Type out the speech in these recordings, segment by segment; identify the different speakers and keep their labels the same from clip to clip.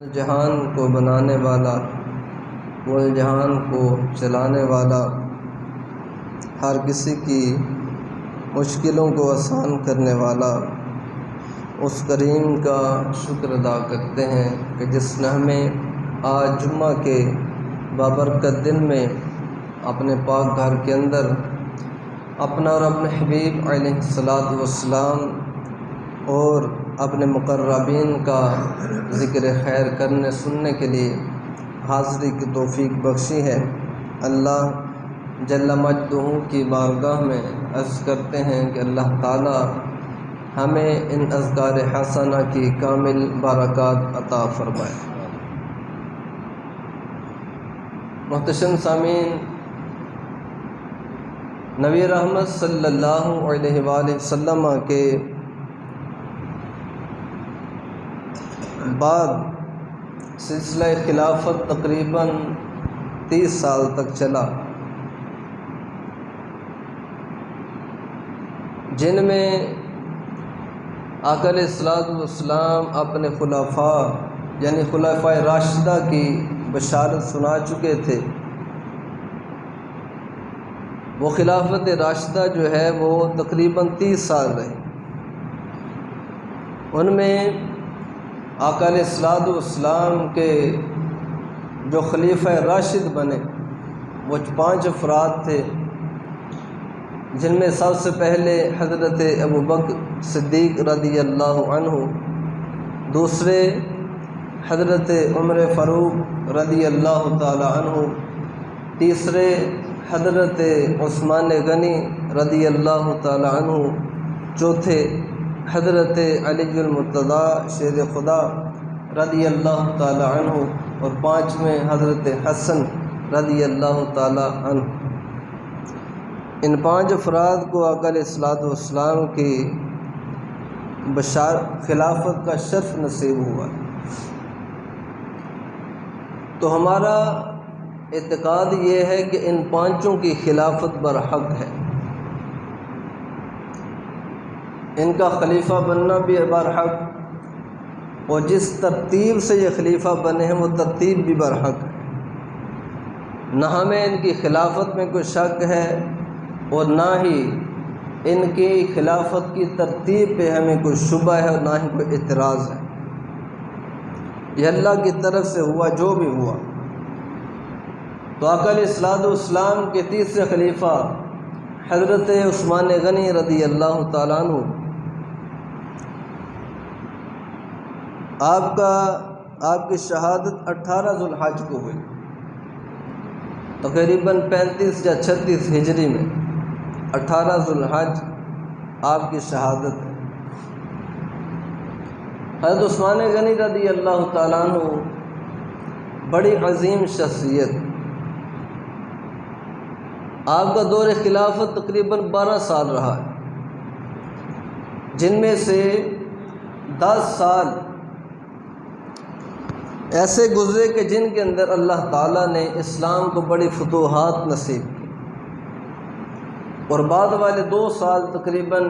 Speaker 1: جہان کو بنانے والا، وہ جہان کو چلانے والا، ہر کسی کی مشکلوں کو آسان کرنے والا، اس کریم کا شکر ادا کرتے ہیں کہ جس نے ہمیں آج جمعہ کے بابرکت دن میں اپنے پاک گھر کے اندر اپنا اور اپنے حبیب علیہ الصلاۃ والسلام اور اپنے مقربین کا ذکر خیر کرنے سننے کے لیے حاضری کی توفیق بخشی ہے۔ اللہ جل مجدہ کی بارگاہ میں عرض کرتے ہیں کہ اللہ تعالی ہمیں ان اذکار حسنہ کی کامل برکات عطا فرمائے۔ محتشم سامعین، نبی رحمت صلی اللہ علیہ وآلہ وسلم کے بعد سلسلہ خلافت تقریباً 30 سال تک چلا، جن میں آقا علیہ الصلوۃ والسلام اپنے خلفاء یعنی خلفاء راشدہ کی بشارت سنا چکے تھے۔ وہ خلافت راشدہ جو ہے وہ تقریباً 30 سال رہی۔ ان میں آقا علیہ الصلوۃ والسلام کے جو خلیفہ راشد بنے وہ 5 افراد تھے، جن میں سب سے پہلے حضرت ابوبکر صدیق رضی اللہ عنہ، دوسرے حضرت عمر فاروق رضی اللہ تعالی عنہ، تیسرے حضرت عثمان غنی رضی اللہ تعالی عنہ، چوتھے حضرت علی المرتضیٰ شیر خدا رضی اللہ تعالی عنہ، اور 5ویں حضرت حسن رضی اللہ تعالی عنہ۔ ان 5 افراد کو آقا علیہ الصلوۃ والسلام کی خلافت کا شرف نصیب ہوا۔ تو ہمارا اعتقاد یہ ہے کہ ان 5 کی خلافت برحق ہے، ان کا خلیفہ بننا بھی برحق، اور جس ترتیب سے یہ خلیفہ بنے ہیں وہ ترتیب بھی برحق ہے۔ نہ ہمیں ان کی خلافت میں کوئی شک ہے اور نہ ہی ان کی خلافت کی ترتیب پہ ہمیں کوئی شبہ ہے اور نہ ہی کوئی اعتراض ہے۔ یہ اللہ کی طرف سے ہوا جو بھی ہوا۔ تو آقا علیہ الصلوۃ والسلام کے تیسرے خلیفہ حضرت عثمان غنی رضی اللہ تعالیٰ عنہ، آپ کی شہادت 18 ذو الحج کو ہوئی، تقریباً 35 یا 36 ہجری میں 18 ذو الحج آپ کی شہادت ہے۔ حضرت عثمان غنی رضی اللہ تعالیٰ عنہ بڑی عظیم شخصیت، آپ کا دور خلافت تقریباً 12 سال رہا ہے، جن میں سے 10 سال ایسے گزرے کہ جن کے اندر اللہ تعالیٰ نے اسلام کو بڑی فتوحات نصیب کی، اور بعد والے 2 سال تقریباً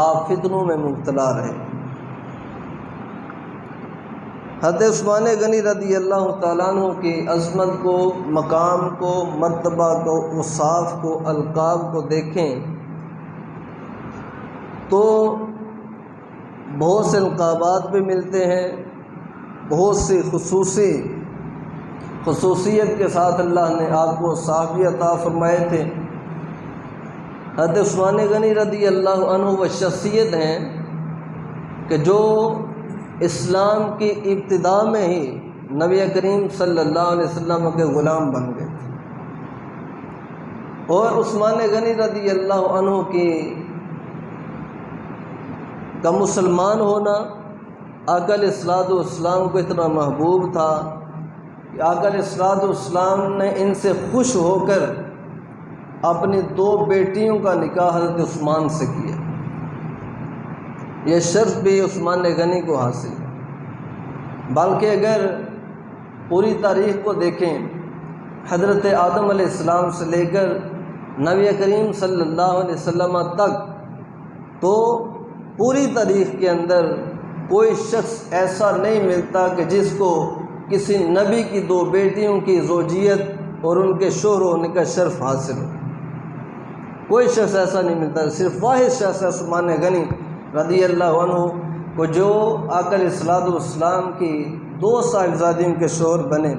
Speaker 1: آپ فتنوں میں مبتلا رہے۔ حضرت عثمان غنی رضی اللہ تعالیٰ عنہ کی عظمت کو، مقام کو، مرتبہ کو، اوصاف کو، القاب کو دیکھیں تو بہت سے القابات بھی ملتے ہیں، بہت سی خصوصیت کے ساتھ اللہ نے آپ کو صحابی عطا فرمائے تھے۔ حضرت عثمان غنی رضی اللہ عنہ وہ شخصیت ہیں کہ جو اسلام کی ابتدا میں ہی نبی کریم صلی اللہ علیہ وسلم کے غلام بن گئے تھے، اور عثمان غنی رضی اللہ عنہ کا مسلمان ہونا آقا علیہ الصلوۃ والسلام کو اتنا محبوب تھا کہ آقا علیہ الصلوۃ والسلام نے ان سے خوش ہو کر اپنی 2 بیٹیوں کا نکاح حضرت عثمان سے کیا۔ یہ شرف بھی عثمان غنی کو حاصل ہے۔ بلکہ اگر پوری تاریخ کو دیکھیں، حضرت آدم علیہ السلام سے لے کر نبی کریم صلی اللہ علیہ وسلم تک، تو پوری تاریخ کے اندر کوئی شخص ایسا نہیں ملتا کہ جس کو کسی نبی کی 2 بیٹیوں کی زوجیت اور ان کے شوہر ہونے کا شرف حاصل ہو۔ کوئی شخص ایسا نہیں ملتا، صرف واحد شخص عثمان غنی رضی اللہ عنہ کو جو آقا علیہ الصلوۃ والسلام کی 2 صاحبزادیوں کے شوہر بنے،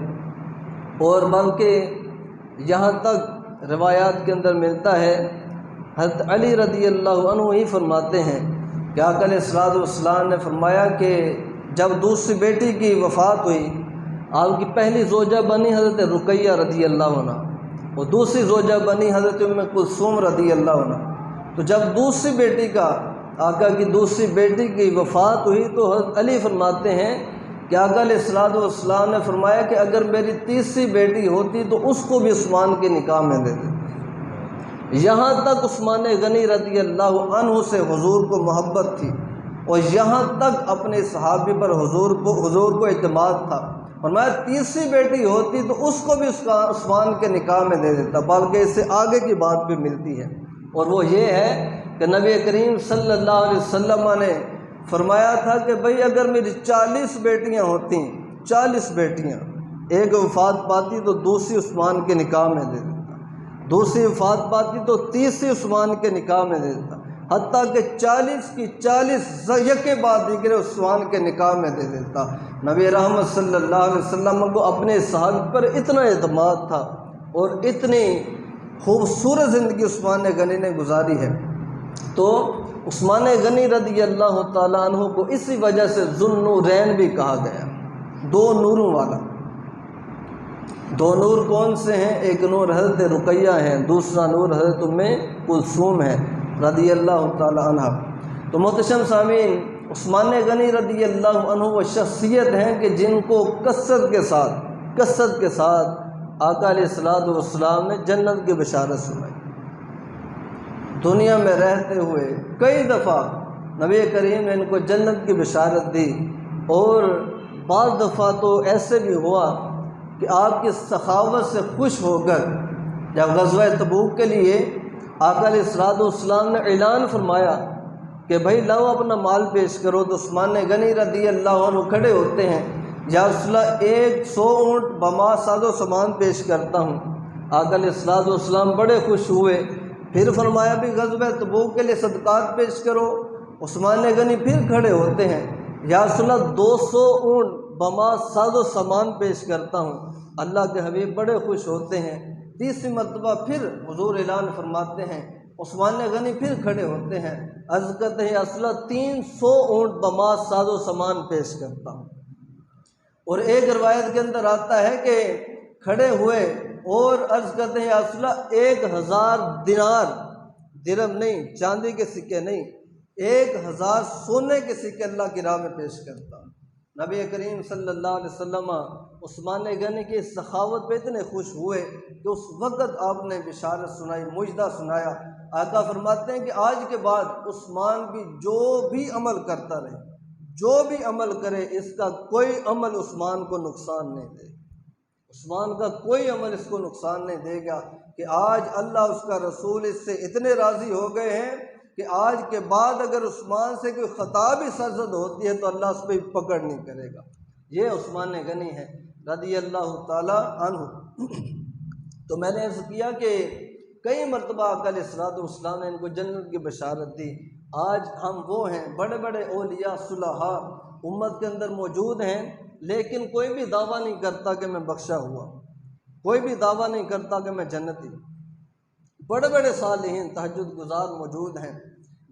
Speaker 1: اور بلکہ یہاں تک روایات کے اندر ملتا ہے حضرت علی رضی اللہ عنہ ہی فرماتے ہیں کہ آقا علیہ الصلوۃ والسلام نے فرمایا کہ جب دوسری بیٹی کی وفات ہوئی، آپ کی پہلی زوجہ بنی حضرت رقیہ رضی اللہ عنہ اور دوسری زوجہ بنی حضرت ام کلثوم رضی اللہ عنہ۔ تو جب دوسری بیٹی کا آقا کی دوسری بیٹی کی وفات ہوئی تو حضرت علی فرماتے ہیں کہ آقا علیہ الصلوۃ والسلام نے فرمایا کہ اگر میری تیسری بیٹی ہوتی تو اس کو بھی عثمان کے نکاح میں دے دیتے۔ یہاں تک عثمان غنی رضی اللہ عنہ سے حضور کو محبت تھی، اور یہاں تک اپنے صحابی پر حضور کو اعتماد تھا، فرمایا تیسری بیٹی ہوتی تو اس کو بھی عثمان کے نکاح میں دے دیتا۔ بلکہ اس سے آگے کی بات بھی ملتی ہے، اور وہ یہ ہے کہ نبی کریم صلی اللہ علیہ وسلم نے فرمایا تھا کہ بھئی اگر میری 40 بیٹیاں ہوتی، 40 بیٹیاں، ایک وفات پاتی تو دوسری عثمان کے نکاح میں دے دیتا، دوسری وفات پاتی تو تیسری عثمان کے نکاح میں دے دیتا، حتیٰ کہ 40 کی 40 یکے بعد دیگر عثمان کے نکاح میں دے دیتا۔ نبی رحمت صلی اللہ علیہ وسلم کو اپنے صحابہ پر اتنا اعتماد تھا، اور اتنی خوبصورت زندگی عثمان غنی نے گزاری ہے۔ تو عثمان غنی رضی اللہ تعالیٰ عنہ کو اسی وجہ سے ذو النورین بھی کہا گیا، 2 نوروں والا۔ 2 نور کون سے ہیں؟ ایک نور حضرت رقیہ ہیں، دوسرا نور حضرت ام کلثوم ہے رضی اللہ تعالیٰ عنہ۔ تو محتشم سامعین، عثمان غنی رضی اللہ عنہ وہ شخصیت ہیں کہ جن کو کثرت کے ساتھ آقا علیہ الصلوۃ والسلام نے جنت کی بشارت سنائی۔ دنیا میں رہتے ہوئے کئی دفعہ نبی کریم نے ان کو جنت کی بشارت دی، اور بعض دفعہ تو ایسے بھی ہوا کہ آپ کی سخاوت سے خوش ہو کر جب غزوہ تبوک کے لیے آقا علیہ الصلوۃ والسلام نے اعلان فرمایا کہ بھائی لاؤ اپنا مال پیش کرو، تو عثمان غنی رضی اللہ عنہ کھڑے ہوتے ہیں، یا رسول اللہ 100 اونٹ بما ساز و سامان پیش کرتا ہوں۔ آقا علیہ الصلوۃ والسلام بڑے خوش ہوئے، پھر فرمایا بھی غزوہ تبوک کے لیے صدقات پیش کرو۔ عثمان غنی پھر کھڑے ہوتے ہیں، یا رسول اللہ 200 اونٹ بما ساز و سامان پیش کرتا ہوں۔ اللہ کے حبیب بڑے خوش ہوتے ہیں، تیسری مرتبہ پھر حضور اعلان فرماتے ہیں، عثمان غنی پھر کھڑے ہوتے ہیں، عرض کرتے ہیں یا رسول اللہ 300 اونٹ بما ساز و سامان پیش کرتا ہوں۔ اور ایک روایت کے اندر آتا ہے کہ کھڑے ہوئے اور عرض کرتے ہیں یا رسول اللہ 1000 دینار، درہم نہیں، چاندی کے سکے نہیں، 1000 سونے کے سکے اللہ کی راہ میں پیش کرتا ہوں۔ نبی کریم صلی اللہ علیہ وسلم عثمان غنی کی سخاوت پہ اتنے خوش ہوئے کہ اس وقت آپ نے بشارت سنائی، مجدہ سنایا۔ آقا فرماتے ہیں کہ آج کے بعد عثمان بھی جو بھی عمل کرتا رہے، جو بھی عمل کرے، اس کا کوئی عمل عثمان کو نقصان نہیں دے، عثمان کا کوئی عمل اس کو نقصان نہیں دے گا، کہ آج اللہ اس کا رسول اس سے اتنے راضی ہو گئے ہیں کہ آج کے بعد اگر عثمان سے کوئی خطا بھی سرزد ہوتی ہے تو اللہ اس پہ پکڑ نہیں کرے گا۔ یہ عثمان غنی ہے رضی اللہ تعالی عنہ۔ تو میں نے عرض کیا کہ کئی مرتبہ آقا علیہ الصلوۃ والسلام نے ان کو جنت کی بشارت دی۔ آج ہم وہ ہیں، بڑے بڑے اولیاء صلحاء امت کے اندر موجود ہیں، لیکن کوئی بھی دعویٰ نہیں کرتا کہ میں بخشا ہوا، کوئی بھی دعویٰ نہیں کرتا کہ میں جنتی۔ بڑے بڑے صالحین تہجد گزار موجود ہیں،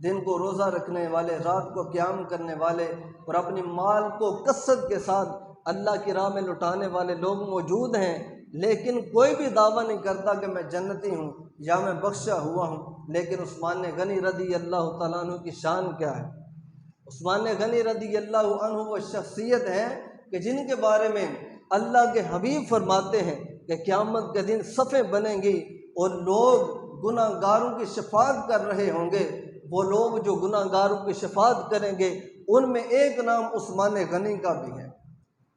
Speaker 1: دن کو روزہ رکھنے والے، رات کو قیام کرنے والے، اور اپنی مال کو کثرت کے ساتھ اللہ کی راہ میں لٹانے والے لوگ موجود ہیں، لیکن کوئی بھی دعویٰ نہیں کرتا کہ میں جنتی ہوں یا میں بخشا ہوا ہوں۔ لیکن عثمان غنی رضی اللہ تعالیٰ عنہ کی شان کیا ہے؟ عثمان غنی رضی اللہ عنہ وہ شخصیت ہے کہ جن کے بارے میں اللہ کے حبیب فرماتے ہیں کہ قیامت کے دن صفیں بنیں گی اور لوگ گناہ گاروں کی شفاعت کر رہے ہوں گے۔ وہ لوگ جو گناہ گاروں کی شفاعت کریں گے ان میں ایک نام عثمان غنی کا بھی ہے،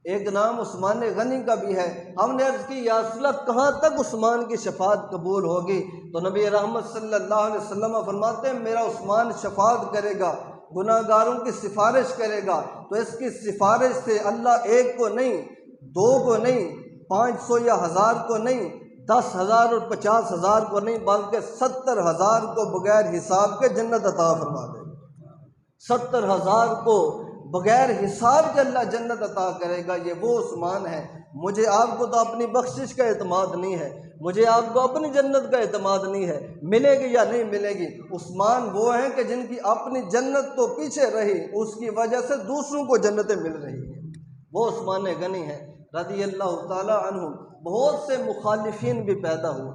Speaker 1: ایک نام عثمان غنی کا بھی ہے۔ ہم نے عرض کی یا رسول اللہ کہاں تک عثمان کی شفاعت قبول ہوگی؟ تو نبی رحمت صلی اللہ علیہ وسلم فرماتے ہیں میرا عثمان شفاعت کرے گا، گناہ گاروں کی سفارش کرے گا، تو اس کی سفارش سے اللہ ایک کو نہیں 2 کو نہیں، 500 یا 1000 کو نہیں، 10,000 اور 50,000 کو نہیں، بلکہ 70,000 کو بغیر حساب کے جنت عطا فرما دے گا۔ 70,000 کو بغیر حساب کے اللہ جنت عطا کرے گا۔ یہ وہ عثمان ہے۔ مجھے آپ کو تو اپنی بخشش کا اعتماد نہیں ہے، مجھے آپ کو اپنی جنت کا اعتماد نہیں ہے، ملے گی یا نہیں ملے گی۔ عثمان وہ ہیں کہ جن کی اپنی جنت تو پیچھے رہی، اس کی وجہ سے دوسروں کو جنتیں مل رہی ہیں۔ وہ عثمان غنی ہیں رضی اللہ تعالی عنہ۔ بہت سے مخالفین بھی پیدا ہوئے۔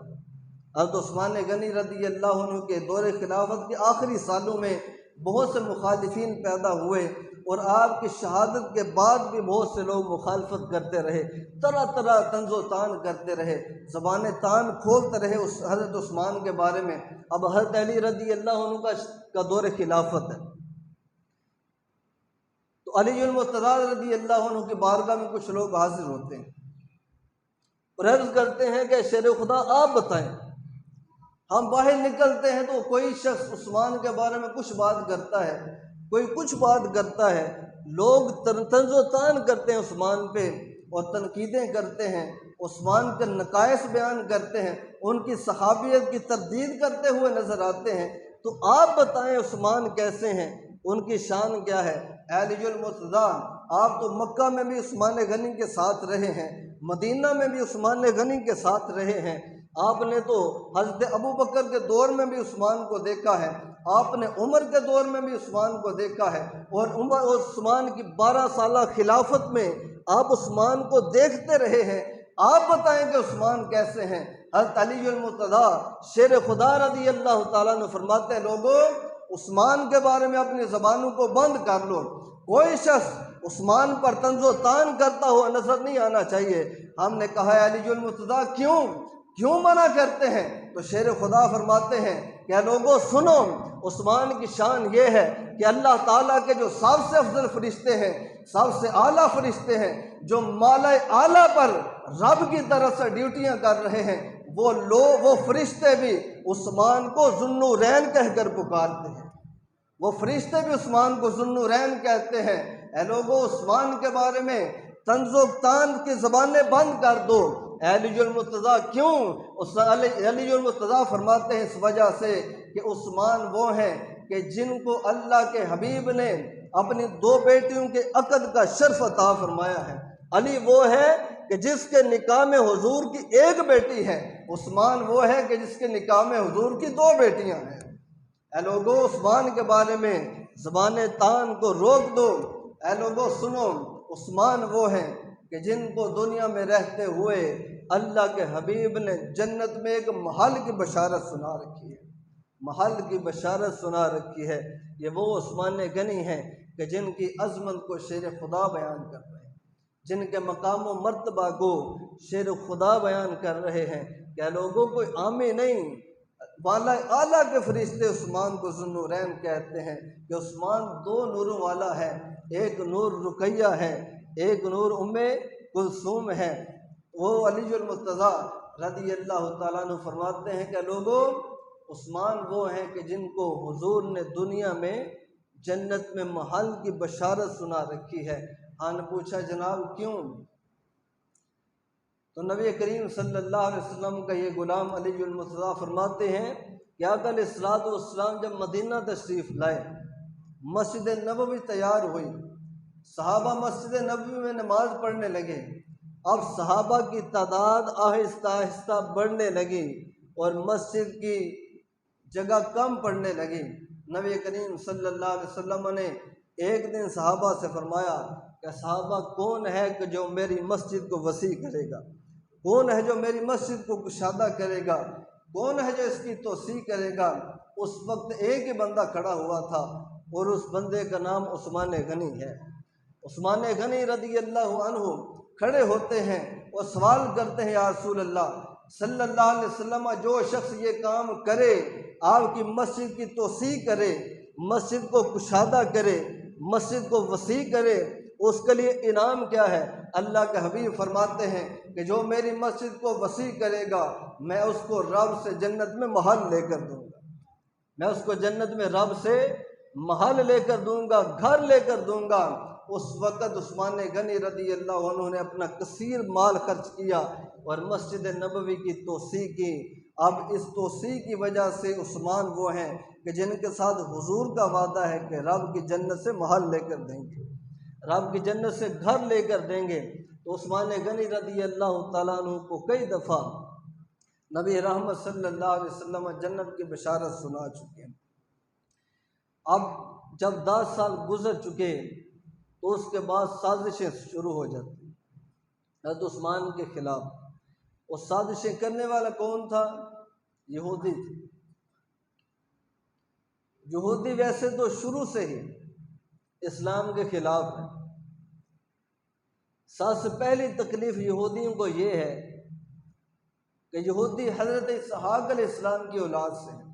Speaker 1: حضرت عثمان غنی رضی اللہ عنہ کے دور خلافت کے آخری سالوں میں بہت سے مخالفین پیدا ہوئے، اور آپ کی شہادت کے بعد بھی بہت سے لوگ مخالفت کرتے رہے، طرح طرح طنز و تان کرتے رہے، زبان تان کھولتے رہے اس حضرت عثمان کے بارے میں۔ اب حضرت علی رضی اللہ عنہ کا دور خلافت ہے، تو علی المرتضیٰ رضی اللہ عنہ کی بارگاہ میں کچھ لوگ حاضر ہوتے ہیں اور عرض کرتے ہیں کہ شیر خدا آپ بتائیں۔ ہم باہر نکلتے ہیں تو کوئی شخص عثمان کے بارے میں کچھ بات کرتا ہے، کوئی کچھ بات کرتا ہے، لوگ طنز و تان کرتے ہیں عثمان پہ اور تنقیدیں کرتے ہیں، عثمان کے نقائص بیان کرتے ہیں، ان کی صحابیت کی تردید کرتے ہوئے نظر آتے ہیں۔ تو آپ بتائیں عثمان کیسے ہیں، ان کی شان کیا ہے؟ اے علی المرتضیٰ، آپ تو مکہ میں بھی عثمان غنی کے ساتھ رہے ہیں، مدینہ میں بھی عثمان غنی کے ساتھ رہے ہیں، آپ نے تو حضرت ابو بکر کے دور میں بھی عثمان کو دیکھا ہے، آپ نے عمر کے دور میں بھی عثمان کو دیکھا ہے، اور عثمان کی 12 سالہ خلافت میں آپ عثمان کو دیکھتے رہے ہیں، آپ بتائیں کہ عثمان کیسے ہیں؟ حضرت علی المرتضیٰ شیر خدا رضی اللہ تعالیٰ نے فرماتے ہیں، لوگوں عثمان کے بارے میں اپنی زبانوں کو بند کر لو، کوئی شخص عثمان پر طنز و تان کرتا ہوا نظر نہیں آنا چاہیے۔ ہم نے کہا ہے علی المرتضیٰ کیوں منع کرتے ہیں؟ تو شیر خدا فرماتے ہیں کہ لوگوں سنو، عثمان کی شان یہ ہے کہ اللہ تعالیٰ کے جو سب سے افضل فرشتے ہیں، سب سے اعلیٰ فرشتے ہیں، جو مالائے اعلیٰ پر رب کی طرف سے ڈیوٹیاں کر رہے ہیں، وہ فرشتے بھی عثمان کو ذوالنورین کہہ کر پکارتے ہیں، وہ فرشتے بھی عثمان کو ذوالنورین کہتے ہیں۔ اے لوگوں عثمان کے بارے میں طنز و تان کی زبانیں بند کر دو۔ علی المرتضیٰ کیوں؟ علی المرتضیٰ فرماتے ہیں اس وجہ سے کہ عثمان وہ ہیں کہ جن کو اللہ کے حبیب نے اپنی 2 بیٹیوں کے عقد کا شرف عطا فرمایا ہے۔ علی وہ ہے کہ جس کے نکاح میں حضور کی 1 بیٹی ہے، عثمان وہ ہے کہ جس کے نکاح میں حضور کی 2 بیٹیاں ہیں۔ اے لوگوں عثمان کے بارے میں زبان تان کو روک دو۔ اے لوگوں سنو، عثمان وہ ہیں کہ جن کو دنیا میں رہتے ہوئے اللہ کے حبیب نے جنت میں ایک محل کی بشارت سنا رکھی ہے، محل کی بشارت سنا رکھی ہے۔ یہ وہ عثمان غنی ہیں کہ جن کی عظمت کو شیر خدا بیان کر رہے ہیں، جن کے مقام و مرتبہ کو شیر خدا بیان کر رہے ہیں کہ لوگوں کوئی عامی نہیں، والا اعلیٰ کے فرشتے عثمان کو ذوالنورین کہتے ہیں کہ عثمان 2 نوروں والا ہے، ایک نور رقیہ ہے، ایک نور ام کلثوم ہے۔ وہ علی المرتضیٰ رضی اللہ تعالیٰ عنہ فرماتے ہیں کہ لوگوں عثمان وہ ہیں کہ جن کو حضور نے دنیا میں جنت میں محل کی بشارت سنا رکھی ہے۔ ہم نے پوچھا جناب کیوں؟ تو نبی کریم صلی اللہ علیہ وسلم کا یہ غلام علی المرتضیٰ فرماتے ہیں کہ آقا علیہ الصلوۃ والسلام جب مدینہ تشریف لائے، مسجد نبوی تیار ہوئی، صحابہ مسجد نبوی میں نماز پڑھنے لگے۔ اب صحابہ کی تعداد آہستہ آہستہ بڑھنے لگی اور مسجد کی جگہ کم پڑنے لگی۔ نبی کریم صلی اللہ علیہ وسلم نے ایک دن صحابہ سے فرمایا کہ صحابہ کون ہے کہ جو میری مسجد کو وسیع کرے گا، کون ہے جو میری مسجد کو کشادہ کرے گا، کون ہے جو اس کی توسیع کرے گا؟ اس وقت ایک ہی بندہ کھڑا ہوا تھا اور اس بندے کا نام عثمان غنی ہے۔ عثمان غنی رضی اللہ عنہ کھڑے ہوتے ہیں اور سوال کرتے ہیں، یا رسول اللہ صلی اللہ علیہ وسلم، جو شخص یہ کام کرے، آپ کی مسجد کی توسیع کرے، مسجد کو کشادہ کرے، مسجد کو وسیع کرے، اس کے لیے انعام کیا ہے؟ اللہ کے حبیب فرماتے ہیں کہ جو میری مسجد کو وسیع کرے گا، میں اس کو رب سے جنت میں محل لے کر دوں گا، میں اس کو جنت میں رب سے محل لے کر دوں گا، گھر لے کر دوں گا۔ اس وقت عثمان غنی رضی اللہ عنہ نے اپنا کثیر مال خرچ کیا اور مسجد نبوی کی توسیع کی۔ اب اس توسیع کی وجہ سے عثمان وہ ہیں کہ جن کے ساتھ حضور کا وعدہ ہے کہ رب کی جنت سے محل لے کر دیں گے، رب کی جنت سے گھر لے کر دیں گے۔ تو عثمان غنی رضی اللہ تعالیٰ عنہ کو کئی دفعہ نبی رحمت صلی اللہ علیہ وسلم جنت کی بشارت سنا چکے ہیں۔ اب جب 10 سال گزر چکے تو اس کے بعد سازشیں شروع ہو جاتی ہیں حضرت عثمان کے خلاف۔ وہ سازشیں کرنے والا کون تھا؟ یہودی تھے۔ یہودی ویسے تو شروع سے ہی اسلام کے خلاف ہے۔ سب سے پہلی تکلیف یہودیوں کو یہ ہے کہ یہودی حضرت اسحاق علیہ السلام کی اولاد سے ہیں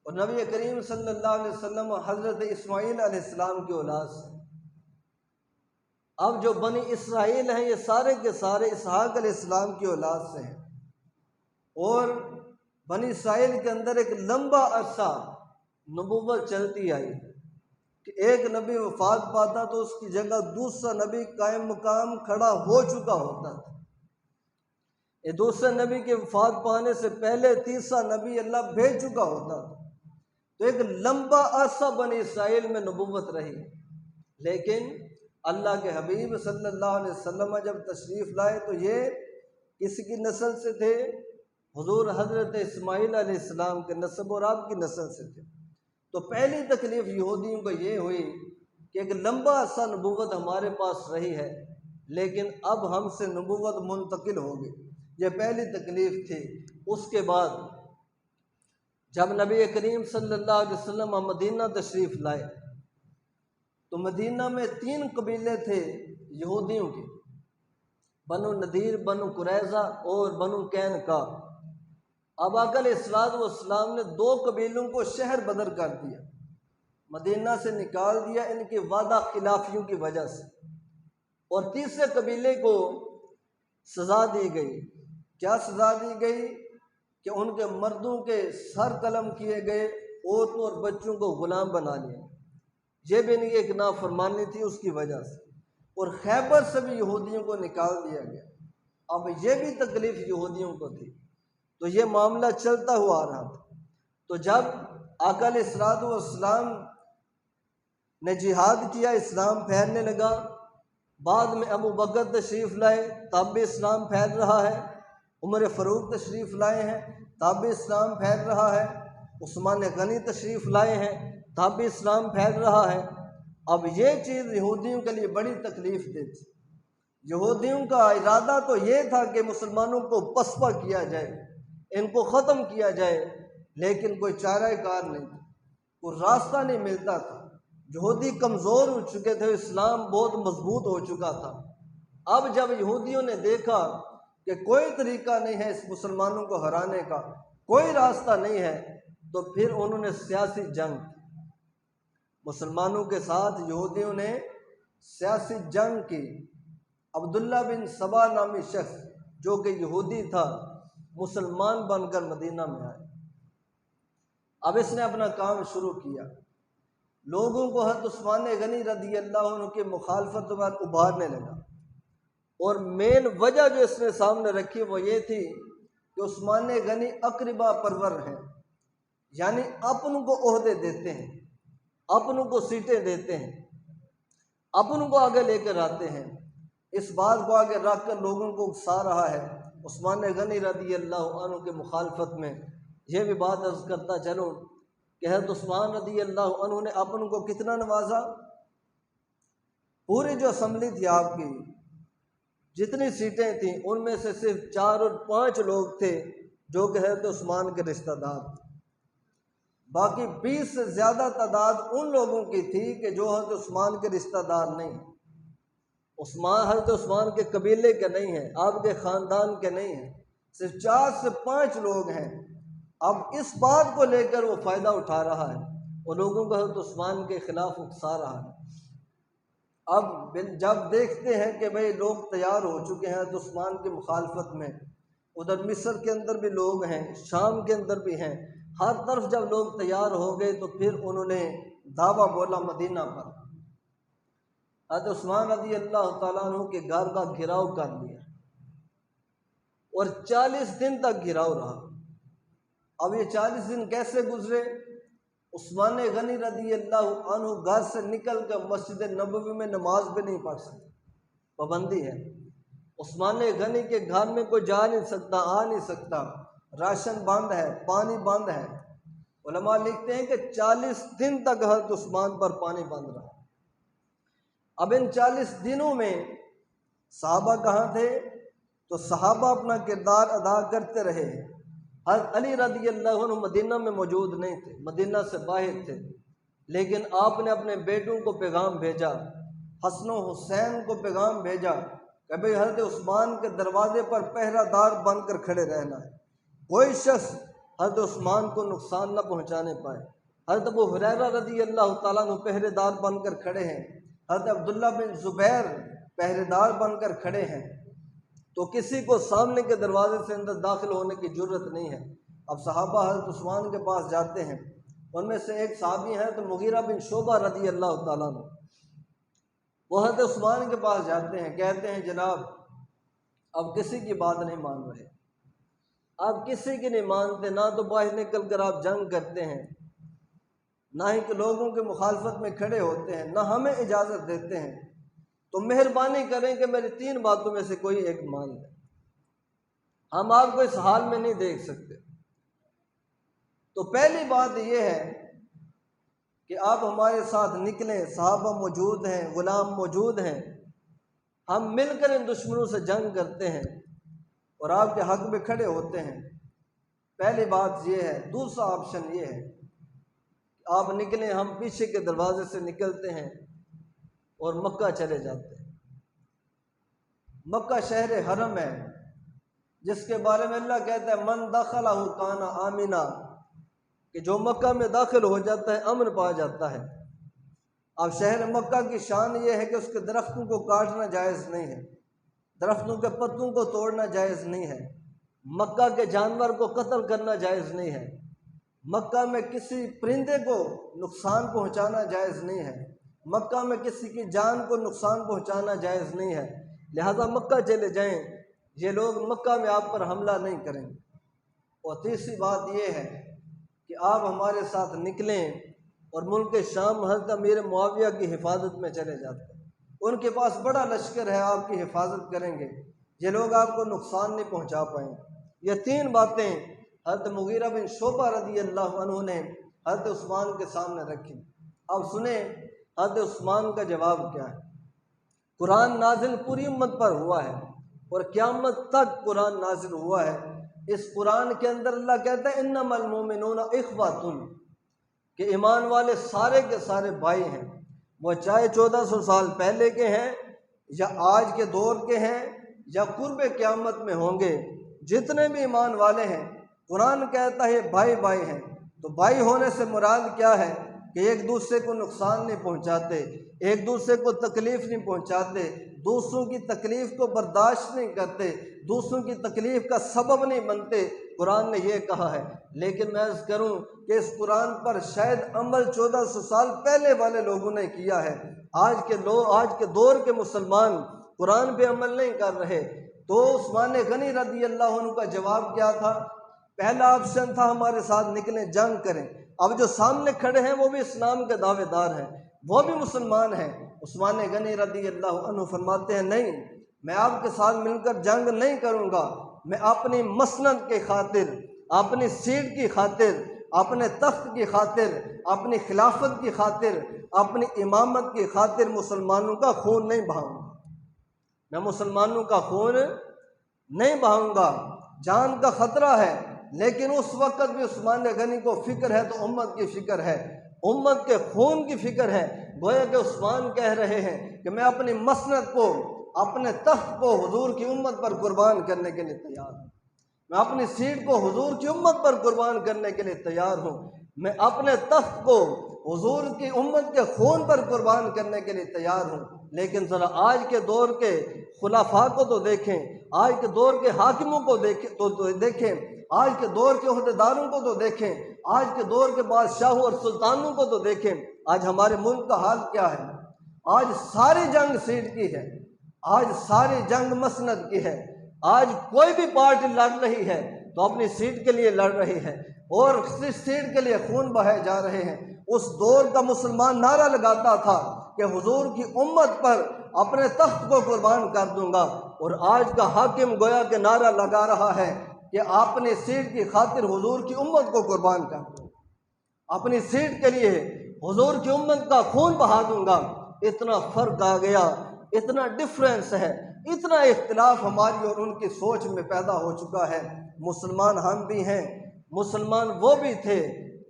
Speaker 1: اور نبی کریم صلی اللہ علیہ وسلم حضرت اسماعیل علیہ السلام کی اولاد سے ہیں۔ اب جو بنی اسرائیل ہیں یہ سارے کے سارے اسحاق علیہ السلام کی اولاد سے ہیں، اور بنی اسرائیل کے اندر ایک لمبا عرصہ نبوت چلتی آئی کہ ایک نبی وفات پاتا تو اس کی جگہ دوسرا نبی قائم مقام کھڑا ہو چکا ہوتا تھا۔ یہ دوسرے نبی کے وفات پانے سے پہلے تیسرا نبی اللہ بھیج چکا ہوتا تھا۔ تو ایک لمبا عرصہ بنی اسرائیل میں نبوت رہی، لیکن اللہ کے حبیب صلی اللہ علیہ وسلم جب تشریف لائے تو یہ کس کی نسل سے تھے؟ حضور حضرت اسماعیل علیہ السلام کے نسب اور آپ کی نسل سے تھے۔ تو پہلی تکلیف یہودیوں کو یہ ہوئی کہ ایک لمبا عرصہ نبوت ہمارے پاس رہی ہے لیکن اب ہم سے نبوت منتقل ہو گئی، یہ پہلی تکلیف تھی۔ اس کے بعد جب نبی کریم صلی اللہ علیہ وسلم مدینہ تشریف لائے تو مدینہ میں 3 قبیلے تھے یہودیوں کے، بنو نذیر، بنو قریظہ اور بنو قینقاع۔ اب آقا علیہ الصلوۃ والسلام نے 2 قبیلوں کو شہر بدر کر دیا، مدینہ سے نکال دیا ان کی وعدہ خلافیوں کی وجہ سے، اور تیسرے قبیلے کو سزا دی گئی۔ کیا سزا دی گئی؟ کہ ان کے مردوں کے سر قلم کیے گئے، عورتوں اور بچوں کو غلام بنا لیا۔ یہ بھی نہیں ایک نافرمانی تھی اس کی وجہ سے، اور خیبر سے بھی یہودیوں کو نکال دیا گیا۔ اب یہ بھی تکلیف یہودیوں کو تھی، تو یہ معاملہ چلتا ہوا آ رہا تھا۔ تو جب آقا علیہ الصلوۃ والسلام نے جہاد کیا، اسلام پھیلنے لگا، بعد میں ابو بکر تشریف لائے، تب بھی اسلام پھیل رہا ہے، عمر فاروق تشریف لائے ہیں، تب بھی اسلام پھیل رہا ہے، عثمان غنی تشریف لائے ہیں، تب بھی اسلام پھیل رہا ہے۔ اب یہ چیز یہودیوں کے لیے بڑی تکلیف دہ تھی۔ یہودیوں کا ارادہ تو یہ تھا کہ مسلمانوں کو پسپا کیا جائے، ان کو ختم کیا جائے، لیکن کوئی چارہ کار نہیں تھا، کوئی راستہ نہیں ملتا تھا۔ یہودی کمزور ہو چکے تھے، اسلام بہت مضبوط ہو چکا تھا۔ اب جب یہودیوں نے دیکھا کہ کوئی طریقہ نہیں ہے اس مسلمانوں کو ہرانے کا، کوئی راستہ نہیں ہے، تو پھر انہوں نے سیاسی جنگ کی۔ مسلمانوں کے ساتھ یہودیوں نے سیاسی جنگ کی۔ عبداللہ بن سبا نامی شخص جو کہ یہودی تھا، مسلمان بن کر مدینہ میں آئے۔ اب اس نے اپنا کام شروع کیا، لوگوں کو حضرت عثمان غنی رضی اللہ عنہ کی مخالفت پر ابھارنے لگا، اور مین وجہ جو اس نے سامنے رکھی وہ یہ تھی کہ عثمان غنی اقربا پرور ہیں، یعنی اپنوں کو عہدے دیتے ہیں، اپنوں کو سیٹیں دیتے ہیں، اپنوں کو آگے لے کر آتے ہیں۔ اس بات کو آگے رکھ کر لوگوں کو اکسا رہا ہے۔ عثمان غنی رضی اللہ عنہ کے مخالفت میں یہ بھی بات عرض کرتا چلوں کہ حضرت عثمان رضی اللہ عنہ نے اپنوں کو کتنا نوازا۔ پوری جو اسمبلی تھی آپ کی، جتنی سیٹیں تھیں، ان میں سے صرف 4 اور 5 لوگ تھے جو کہ حضرت عثمان کے رشتہ دار تھے، باقی 20 سے زیادہ تعداد ان لوگوں کی تھی کہ جو حضرت عثمان کے رشتہ دار نہیں ہیں، حضرت عثمان کے قبیلے کے نہیں ہیں، آپ کے خاندان کے نہیں ہیں، صرف 4 سے 5 لوگ ہیں۔ اب اس بات کو لے کر وہ فائدہ اٹھا رہا ہے، وہ لوگوں کو حضرت عثمان کے خلاف اکسا رہا ہے۔ اب جب دیکھتے ہیں کہ بھئی لوگ تیار ہو چکے ہیں حضرت عثمان کی مخالفت میں، ادھر مصر کے اندر بھی لوگ ہیں، شام کے اندر بھی ہیں، ہر طرف جب لوگ تیار ہو گئے تو پھر انہوں نے دعویٰ بولا مدینہ پر۔ حضرت عثمان رضی اللہ تعالیٰ عنہ کے گھر کا گھراؤ کر لیا اور 40 دن تک گھراؤ رہا۔ اب یہ 40 دن کیسے گزرے؟ عثمان غنی رضی اللہ عنہ گھر سے نکل کر مسجد نبوی میں نماز بھی نہیں پڑھ سکتے، پابندی ہے۔ عثمان غنی کے گھر میں کوئی جا نہیں سکتا، آ نہیں سکتا، راشن بند ہے، پانی بند ہے۔ علماء لکھتے ہیں کہ 40 دن تک حضرت عثمان پر پانی بند رہا۔ اب ان 40 دنوں میں صحابہ کہاں تھے؟ تو صحابہ اپنا کردار ادا کرتے رہے۔ حضرت علی رضی اللہ عنہ مدینہ میں موجود نہیں تھے، مدینہ سے باہر تھے، لیکن آپ نے اپنے بیٹوں کو پیغام بھیجا، حسن و حسین کو پیغام بھیجا کہ بھئی حضرت عثمان کے دروازے پر پہرہ دار بن کر کھڑے رہنا ہے، کوئی شخص حضرت عثمان کو نقصان نہ پہنچانے پائے۔ حضرت ابو ہریرہ رضی اللہ تعالیٰ عنہ پہرے دار بن کر کھڑے ہیں، حضرت عبداللہ بن زبیر پہرے دار بن کر کھڑے ہیں، تو کسی کو سامنے کے دروازے سے اندر داخل ہونے کی جرت نہیں ہے۔ اب صحابہ حضرت عثمان کے پاس جاتے ہیں، ان میں سے ایک صحابی ہیں تو مغیرہ بن شعبہ رضی اللہ تعالیٰ عنہ، وہ حضرت عثمان کے پاس جاتے ہیں، کہتے ہیں جناب اب کسی کی بات نہیں مان رہے، آپ کسی کی نہیں مانتے، نہ تو باہر نکل کر آپ جنگ کرتے ہیں، نہ ہی کہ لوگوں کے مخالفت میں کھڑے ہوتے ہیں، نہ ہمیں اجازت دیتے ہیں، تو مہربانی کریں کہ میری 3 باتوں میں سے کوئی ایک مان لیں، ہم آپ کو اس حال میں نہیں دیکھ سکتے۔ تو پہلی بات یہ ہے کہ آپ ہمارے ساتھ نکلیں، صحابہ موجود ہیں، غلام موجود ہیں، ہم مل کر ان دشمنوں سے جنگ کرتے ہیں اور آپ کے حق میں کھڑے ہوتے ہیں۔ پہلی بات یہ ہے۔ دوسرا آپشن یہ ہے کہ آپ نکلیں، ہم پیچھے کے دروازے سے نکلتے ہیں اور مکہ چلے جاتے ہیں۔ مکہ شہر حرم ہے، جس کے بارے میں اللہ کہتا ہے من دخلہ کان آمنا، کہ جو مکہ میں داخل ہو جاتا ہے امن پا جاتا ہے۔ اب شہر مکہ کی شان یہ ہے کہ اس کے درختوں کو کاٹنا جائز نہیں ہے، درختوں کے پتوں کو توڑنا جائز نہیں ہے، مکہ کے جانور کو قتل کرنا جائز نہیں ہے، مکہ میں کسی پرندے کو نقصان پہنچانا جائز نہیں ہے، مکہ میں کسی کی جان کو نقصان پہنچانا جائز نہیں ہے، لہذا مکہ چلے جائیں، یہ لوگ مکہ میں آپ پر حملہ نہیں کریں گے۔ اور تیسری بات یہ ہے کہ آپ ہمارے ساتھ نکلیں اور ملک شام حضرت امیر معاویہ کی حفاظت میں چلے جاتے ہیں، ان کے پاس بڑا لشکر ہے، آپ کی حفاظت کریں گے، یہ لوگ آپ کو نقصان نہیں پہنچا پائیں گے۔ یہ 3 باتیں حضرت مغیرہ بن شعبہ رضی اللہ عنہ نے حضرت عثمان کے سامنے رکھی۔ اب سنیں حضرت عثمان کا جواب کیا ہے۔ قرآن نازل پوری امت پر ہوا ہے اور قیامت تک قرآن نازل ہوا ہے۔ اس قرآن کے اندر اللہ کہتا ہے انما المؤمنون اخوۃ، کہ ایمان والے سارے کے سارے بھائی ہیں، وہ چاہے 1400 سال پہلے کے ہیں یا آج کے دور کے ہیں یا قرب قیامت میں ہوں گے، جتنے بھی ایمان والے ہیں قرآن کہتا ہے بھائی بھائی ہیں۔ تو بھائی ہونے سے مراد کیا ہے کہ ایک دوسرے کو نقصان نہیں پہنچاتے، ایک دوسرے کو تکلیف نہیں پہنچاتے، دوسروں کی تکلیف کو برداشت نہیں کرتے، دوسروں کی تکلیف کا سبب نہیں بنتے، قرآن نے یہ کہا ہے۔ لیکن میں عرض کروں کہ اس قرآن پر شاید عمل 1400 سال پہلے والے لوگوں نے کیا ہے، آج کے دور کے مسلمان قرآن پہ عمل نہیں کر رہے۔ تو عثمان غنی رضی اللہ عنہ کا جواب کیا تھا؟ پہلا آپشن تھا ہمارے ساتھ نکلیں، جنگ کریں۔ اب جو سامنے کھڑے ہیں وہ بھی اسلام کے دعوے دار ہیں، وہ بھی مسلمان ہیں۔ عثمان غنی رضی اللہ عنہ فرماتے ہیں نہیں، میں آپ کے ساتھ مل کر جنگ نہیں کروں گا، میں اپنی مسند کی خاطر، اپنی سیٹ کی خاطر، اپنے تخت کی خاطر، اپنی خلافت کی خاطر، اپنی امامت کی خاطر مسلمانوں کا خون نہیں بہاؤں گا، میں مسلمانوں کا خون نہیں بہاؤں گا۔ جان کا خطرہ ہے، لیکن اس وقت بھی عثمان غنی کو فکر ہے تو امت کی فکر ہے، امت کے خون کی فکر ہے۔ گویا کہ عثمان کہہ رہے ہیں کہ میں اپنی مسند کو، اپنے تخت کو حضور کی امت پر قربان کرنے کے لیے تیار ہوں، میں اپنی سیٹ کو حضور کی امت پر قربان کرنے کے لیے تیار ہوں، میں اپنے تخت کو حضور کی امت کے خون پر قربان کرنے کے لیے تیار ہوں۔ لیکن ذرا آج کے دور کے خلفاء کو تو دیکھیں، آج کے دور کے حاکموں کو دیکھیں، آج کے دور کے عہدیداروں کو تو دیکھیں، آج کے دور کے بادشاہوں اور سلطانوں کو تو دیکھیں، آج ہمارے ملک کا حال کیا ہے۔ آج ساری جنگ سیٹ کی ہے، آج ساری جنگ مسند کی ہے۔ آج کوئی بھی پارٹی لڑ رہی ہے تو اپنی سیٹ کے لیے لڑ رہی ہے اور اس سیٹ کے لیے خون بہائے جا رہے ہیں۔ اس دور کا مسلمان نعرہ لگاتا تھا کہ حضور کی امت پر اپنے تخت کو قربان کر دوں گا، اور آج کا حاکم گویا کہ نعرہ لگا رہا ہے کہ اپنی سیٹ کی خاطر حضور کی امت کو قربان کر دوں گا، اپنی سیٹ کے لیے حضور کی امت کا خون بہا دوں گا۔ اتنا فرق آ گیا، اتنا ڈفرینس ہے، اتنا اختلاف ہماری اور ان کی سوچ میں پیدا ہو چکا ہے۔ مسلمان ہم بھی ہیں، مسلمان وہ بھی تھے،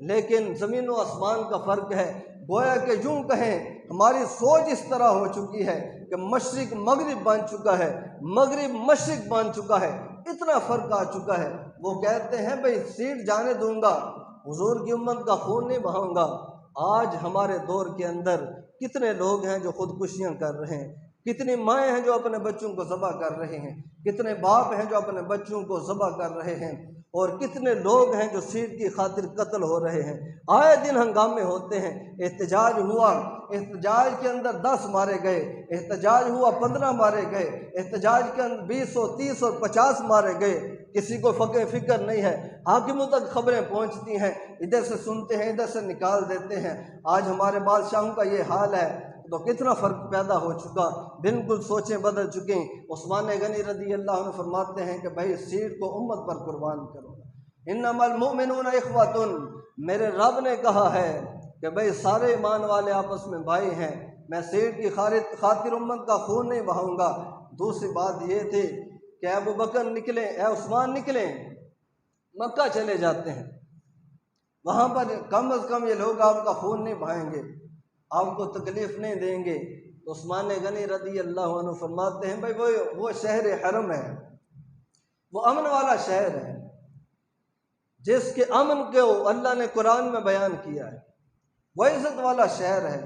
Speaker 1: لیکن زمین و آسمان کا فرق ہے۔ گویا کہ یوں کہیں ہماری سوچ اس طرح ہو چکی ہے کہ مشرق مغرب بن چکا ہے، مغرب مشرق بن چکا ہے، اتنا فرق آ چکا ہے۔ وہ کہتے ہیں بھئی سیٹ جانے دوں گا، حضور کی امت کا خون نہیں بہاؤں گا۔ آج ہمارے دور کے اندر کتنے لوگ ہیں جو خودکشیاں کر رہے ہیں، کتنی مائیں ہیں جو اپنے بچوں کو ذبح کر رہے ہیں، کتنے باپ ہیں جو اپنے بچوں کو ذبح کر رہے ہیں، اور کتنے لوگ ہیں جو سیٹ کی خاطر قتل ہو رہے ہیں۔ آئے دن ہنگامے ہوتے ہیں۔ احتجاج ہوا، احتجاج کے اندر 10 مارے گئے، احتجاج ہوا 15 مارے گئے، احتجاج کے اندر 20 اور 30 اور 50 مارے گئے۔ کسی کو فکر نہیں ہے، حاکموں تک خبریں پہنچتی ہیں، ادھر سے سنتے ہیں ادھر سے نکال دیتے ہیں۔ آج ہمارے بادشاہوں کا یہ حال ہے تو کتنا فرق پیدا ہو چکا، بالکل سوچیں بدل چکیں۔ عثمان غنی رضی اللہ عنہ فرماتے ہیں کہ بھائی سیٹ کو امت پر قربان کرو، انما المؤمنون اخوۃ، میرے رب نے کہا ہے کہ بھائی سارے ایمان والے آپس میں بھائی ہیں، میں سیٹ کی خاطر امت کا خون نہیں بہاؤں گا۔ دوسری بات یہ تھی کہ ابو بکر نکلیں، اے عثمان نکلیں، مکہ چلے جاتے ہیں، وہاں پر کم از کم یہ لوگ آپ کا خون نہیں بہائیں گے، آپ کو تکلیف نہیں دیں گے۔ تو عثمان غنی رضی اللہ عنہ فرماتے ہیں بھائی وہ شہر حرم ہے، وہ امن والا شہر ہے، جس کے امن کو اللہ نے قرآن میں بیان کیا ہے، وہ عزت والا شہر ہے۔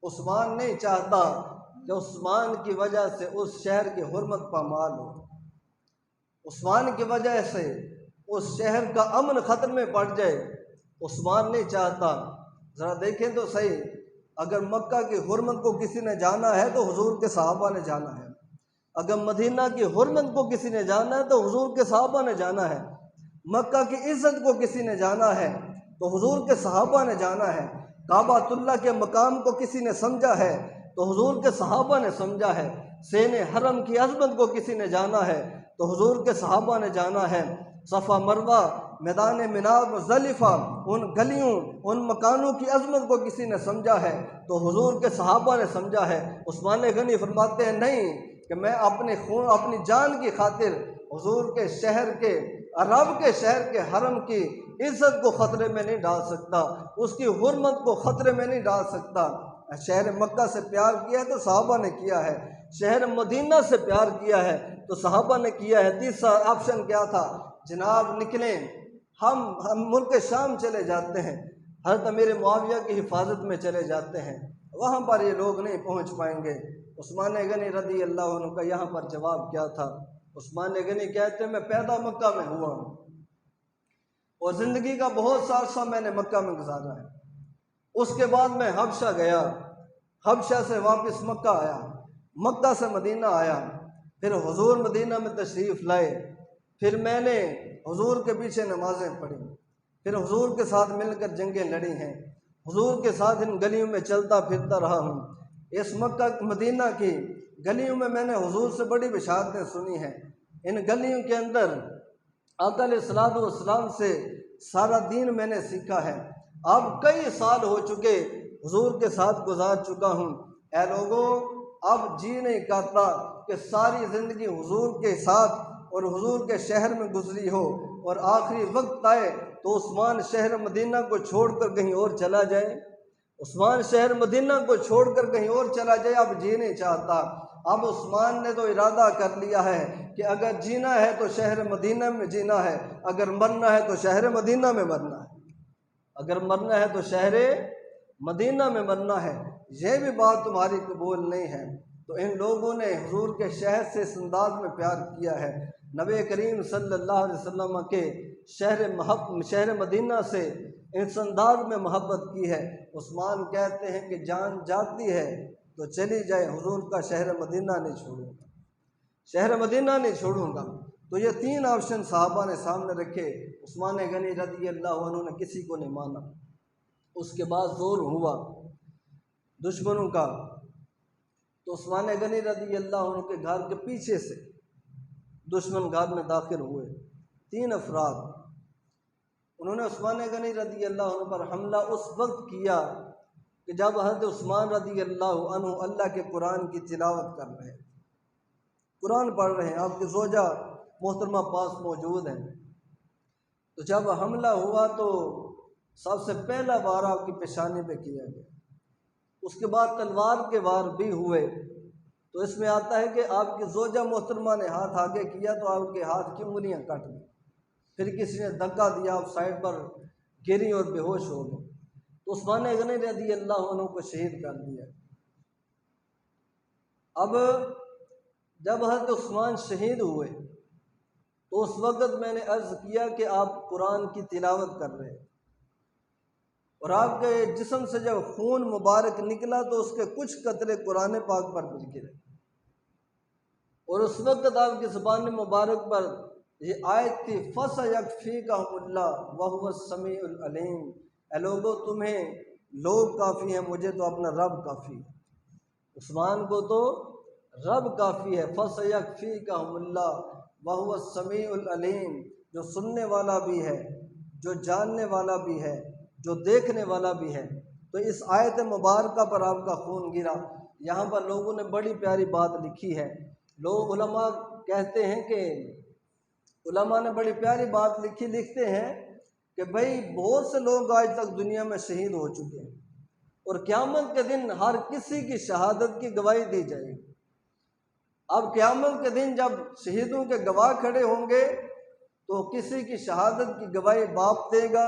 Speaker 1: عثمان نہیں چاہتا کہ عثمان کی وجہ سے اس شہر کی حرمت پامال ہو، عثمان کی وجہ سے اس شہر کا امن خطر میں پڑ جائے، عثمان نہیں چاہتا۔ ذرا دیکھیں تو صحیح، اگر مکہ کی حرمت کو کسی نے جانا ہے تو حضور کے صحابہ نے جانا ہے، اگر مدینہ کی حرمت کو کسی نے جانا ہے تو حضور کے صحابہ نے جانا ہے، مکہ کی عزت کو کسی نے جانا ہے تو حضور کے صحابہ نے جانا ہے، کعبۃ اللہ کے مقام کو کسی نے سمجھا ہے تو حضور کے صحابہ نے سمجھا ہے، سین حرم کی عظمت کو کسی نے جانا ہے تو حضور کے صحابہ نے جانا ہے، صفا مروہ، میدان مینا، مزدلفہ، ان گلیوں ان مکانوں کی عظمت کو کسی نے سمجھا ہے تو حضور کے صحابہ نے سمجھا ہے۔ عثمان غنی فرماتے ہیں نہیں کہ میں اپنے خون اپنی جان کی خاطر حضور کے شہر کے عرب کے شہر کے حرم کی عزت کو خطرے میں نہیں ڈال سکتا، اس کی حرمت کو خطرے میں نہیں ڈال سکتا۔ شہر مکہ سے پیار کیا ہے تو صحابہ نے کیا ہے، شہر مدینہ سے پیار کیا ہے تو صحابہ نے کیا ہے۔ تیسرا آپشن کیا تھا؟ جناب نکلیں، ہم ملک شام چلے جاتے ہیں، حضرت امیر معاویہ کی حفاظت میں چلے جاتے ہیں، وہاں پر یہ لوگ نہیں پہنچ پائیں گے۔ عثمان غنی رضی اللہ عنہ کا یہاں پر جواب کیا تھا؟ عثمان غنی کہتے ہیں میں پیدا مکہ میں ہوا ہوں اور زندگی کا بہت سا عرصہ میں نے مکہ میں گزارا ہے، اس کے بعد میں حبشہ گیا، حبشہ سے واپس مکہ آیا، مکہ سے مدینہ آیا، پھر حضور مدینہ میں تشریف لائے، پھر میں نے حضور کے پیچھے نمازیں پڑھی، پھر حضور کے ساتھ مل کر جنگیں لڑی ہیں، حضور کے ساتھ ان گلیوں میں چلتا پھرتا رہا ہوں۔ اس مکہ مدینہ کی گلیوں میں نے حضور سے بڑی بشارتیں سنی ہیں، ان گلیوں کے اندر آقا علیہ الصلوۃ والسلام سے سارا دین میں نے سیکھا ہے۔ اب کئی سال ہو چکے حضور کے ساتھ گزار چکا ہوں، اے لوگوں اب جی نہیں کرتا کہ ساری زندگی حضور کے ساتھ اور حضور کے شہر میں گزری ہو اور آخری وقت آئے تو عثمان شہر مدینہ کو چھوڑ کر کہیں اور چلا جائے، عثمان شہر مدینہ کو چھوڑ کر کہیں اور چلا جائے، اب جی نہیں چاہتا۔ اب عثمان نے تو ارادہ کر لیا ہے کہ اگر جینا ہے تو شہر مدینہ میں جینا ہے، اگر مرنا ہے تو شہر مدینہ میں مرنا ہے، اگر مرنا ہے تو شہر مدینہ میں مرنا ہے۔ یہ بھی بات تمہاری قبول نہیں ہے۔ تو ان لوگوں نے حضور کے شہر سے اس انداز میں پیار کیا ہے، نبی کریم صلی اللہ علیہ وسلم کے شہر مدینہ سے اس انداز میں محبت کی ہے۔ عثمان کہتے ہیں کہ جان جاتی ہے تو چلی جائے، حضور کا شہر مدینہ نہیں چھوڑوں گا، شہر مدینہ نہیں چھوڑوں گا۔ تو یہ تین آپشن صحابہ نے سامنے رکھے۔ عثمان غنی رضی اللہ عنہ نے کسی کو نہیں مانا۔ اس کے بعد زور ہوا دشمنوں کا، تو عثمان غنی رضی اللہ عنہ کے گھر کے پیچھے سے دشمن گھر میں داخل ہوئے، 3 افراد۔ انہوں نے عثمان غنی رضی اللہ عنہ پر حملہ اس وقت کیا کہ جب حضرت عثمان رضی اللہ عنہ اللہ کے قرآن کی تلاوت کر رہے ہیں، قرآن پڑھ رہے ہیں، آپ کی زوجہ محترمہ پاس موجود ہیں۔ تو جب حملہ ہوا تو سب سے پہلا وار آپ کی پیشانی پہ کیا گیا، اس کے بعد تلوار کے وار بھی ہوئے۔ تو اس میں آتا ہے کہ آپ کی زوجہ محترمہ نے ہاتھ آگے کیا تو آپ کے ہاتھ کی انگلیاں کٹ گئی، پھر کسی نے دھکا دیا، آپ سائڈ پر گری اور بے ہوش ہو گئے۔ تو عثمان غنی رضی اللہ عنہ کو شہید کر دیا۔ اب جب حضرت عثمان شہید ہوئے تو اس وقت میں نے عرض کیا کہ آپ قرآن کی تلاوت کر رہے ہیں، اور آپ کے جسم سے جب خون مبارک نکلا تو اس کے کچھ قطرے قرآن پاک پر بھی گرے، اور اس وقت آپ کی زبان مبارک پر یہ آیت تھی، فَسَيَكْفِيكَهُمُ اللَّهُ وَهُوَ السَّمِيعُ الْعَلِيمُ، اے لوگو تمہیں لوگ کافی ہیں، مجھے تو اپنا رب کافی ہے۔ عثمان کو تو رب کافی ہے۔ فَسَيَكْفِيكَهُمُ اللَّهُ وَهُوَ السَّمِيعُ الْعَلِيمُ، جو سننے والا بھی ہے، جو جاننے والا بھی ہے، جو دیکھنے والا بھی ہے۔ تو اس آیت مبارکہ پر آپ کا خون گرا۔ یہاں پر لوگوں نے بڑی پیاری بات لکھی ہے، لوگ علماء کہتے ہیں کہ علماء نے بڑی پیاری بات لکھی، لکھتے ہیں کہ بھئی بہت سے لوگ آج تک دنیا میں شہید ہو چکے ہیں، اور قیامت کے دن ہر کسی کی شہادت کی گواہی دی جائے گی۔ اب قیامت کے دن جب شہیدوں کے گواہ کھڑے ہوں گے تو کسی کی شہادت کی گواہی باپ دے گا،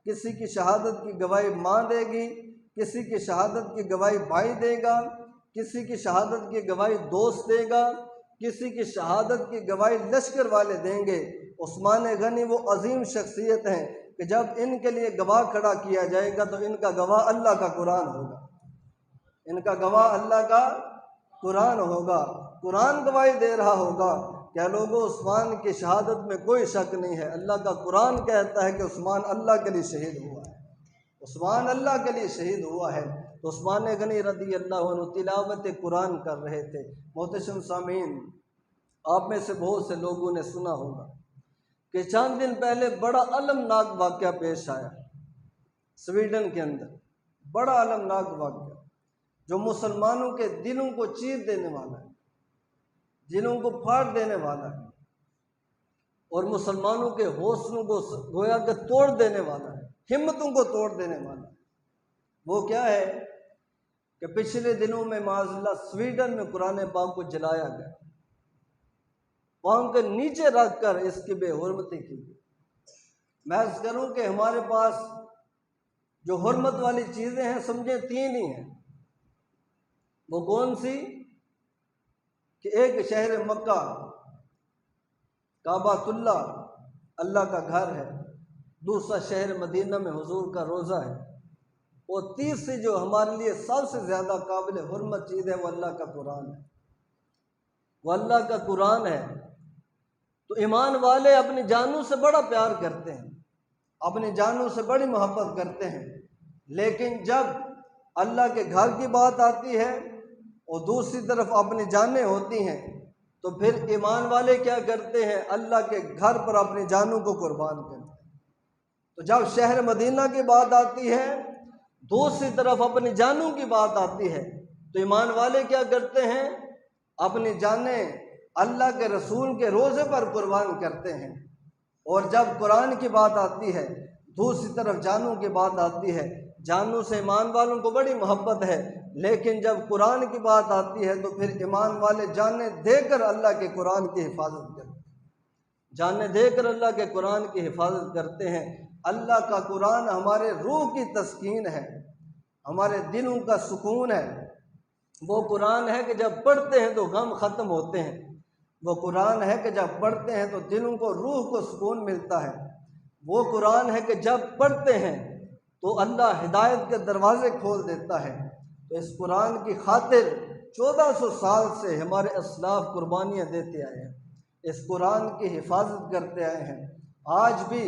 Speaker 1: کسی کی شہادت کی گواہی ماں دے گی، کسی کی شہادت کی گواہی بھائی دے گا، کسی کی شہادت کی گواہی دوست دے گا، کسی کی شہادت کی گواہی لشکر والے دیں گے۔ عثمان غنی وہ عظیم شخصیت ہیں کہ جب ان کے لیے گواہ کھڑا کیا جائے گا تو ان کا گواہ اللہ کا قرآن ہوگا، ان کا گواہ اللہ کا قرآن ہوگا۔ قرآن گواہی دے رہا ہوگا کہ لوگوں عثمان کی شہادت میں کوئی شک نہیں ہے۔ اللہ کا قرآن کہتا ہے کہ عثمان اللہ کے لیے شہید ہوا ہے، عثمان اللہ کے لیے شہید ہوا ہے۔ تو عثمان غنی رضی اللہ عنہ تلاوت قرآن کر رہے تھے۔ محتشم سامعین، آپ میں سے بہت سے لوگوں نے سنا ہوگا کہ چند دن پہلے بڑا المناک واقعہ پیش آیا سویڈن کے اندر، بڑا المناک واقعہ جو مسلمانوں کے دلوں کو چیر دینے والا ہے، دلوں کو پھاڑ دینے والا ہے، اور مسلمانوں کے حوصلوں کو گویا کہ توڑ دینے والا ہے، ہمتوں کو توڑ دینے والا ہے۔ وہ کیا ہے کہ پچھلے دنوں میں معاذ اللہ سویڈن میں قرآن پاک کو جلایا گیا، پاؤں کے نیچے رکھ کر اس کی بے حرمتی کی گئی۔ میں عرض کروں کہ ہمارے پاس جو حرمت والی چیزیں ہیں سمجھیں 3 ہی ہیں۔ وہ کون سی؟ کہ ایک شہر مکہ کعبۃ اللہ، اللہ کا گھر ہے، دوسرا شہر مدینہ میں حضور کا روضہ ہے، اور تیسری جو ہمارے لیے سب سے زیادہ قابل حرمت چیز ہے وہ اللہ کا قرآن ہے، وہ اللہ کا قرآن ہے۔ تو ایمان والے اپنی جانوں سے بڑا پیار کرتے ہیں، اپنی جانوں سے بڑی محبت کرتے ہیں، لیکن جب اللہ کے گھر کی بات آتی ہے اور دوسری طرف اپنی جانیں ہوتی ہیں تو پھر ایمان والے کیا کرتے ہیں؟ اللہ کے گھر پر اپنی جانوں کو قربان کرتے ہیں۔ تو جب شہر مدینہ کی بات آتی ہے، دوسری طرف اپنی جانوں کی بات آتی ہے، تو ایمان والے کیا کرتے ہیں؟ اپنی جانیں اللہ کے رسول کے روضے پر قربان کرتے ہیں۔ اور جب قرآن کی بات آتی ہے، دوسری طرف جانوں کی بات آتی ہے، جانوں سے ایمان والوں کو بڑی محبت ہے، لیکن جب قرآن کی بات آتی ہے تو پھر ایمان والے جانیں دے کر اللہ کے قرآن کی حفاظت کرتے ہیں، جانیں دے کر اللہ کے قرآن کی حفاظت کرتے ہیں۔ اللہ کا قرآن ہمارے روح کی تسکین ہے، ہمارے دلوں کا سکون ہے۔ وہ قرآن ہے کہ جب پڑھتے ہیں تو غم ختم ہوتے ہیں، وہ قرآن ہے کہ جب پڑھتے ہیں تو دلوں کو، روح کو سکون ملتا ہے۔ وہ قرآن ہے کہ جب پڑھتے ہیں تو اللہ ہدایت کے دروازے کھول دیتا ہے۔
Speaker 2: تو اس قرآن کی خاطر 1400 سال سے ہمارے اسلاف قربانیاں دیتے آئے ہیں، اس قرآن کی حفاظت کرتے آئے ہیں۔ آج بھی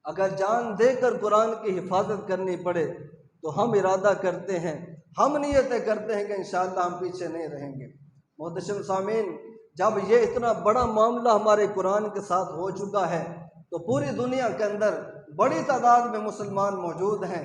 Speaker 2: اگر جان دے کر قرآن کی حفاظت کرنی پڑے تو ہم ارادہ کرتے ہیں، ہم نیتیں کرتے ہیں کہ انشاءاللہ ہم پیچھے نہیں رہیں گے۔ محترم سامعین، جب یہ اتنا بڑا معاملہ ہمارے قرآن کے ساتھ ہو چکا ہے تو پوری دنیا کے اندر بڑی تعداد میں مسلمان موجود ہیں،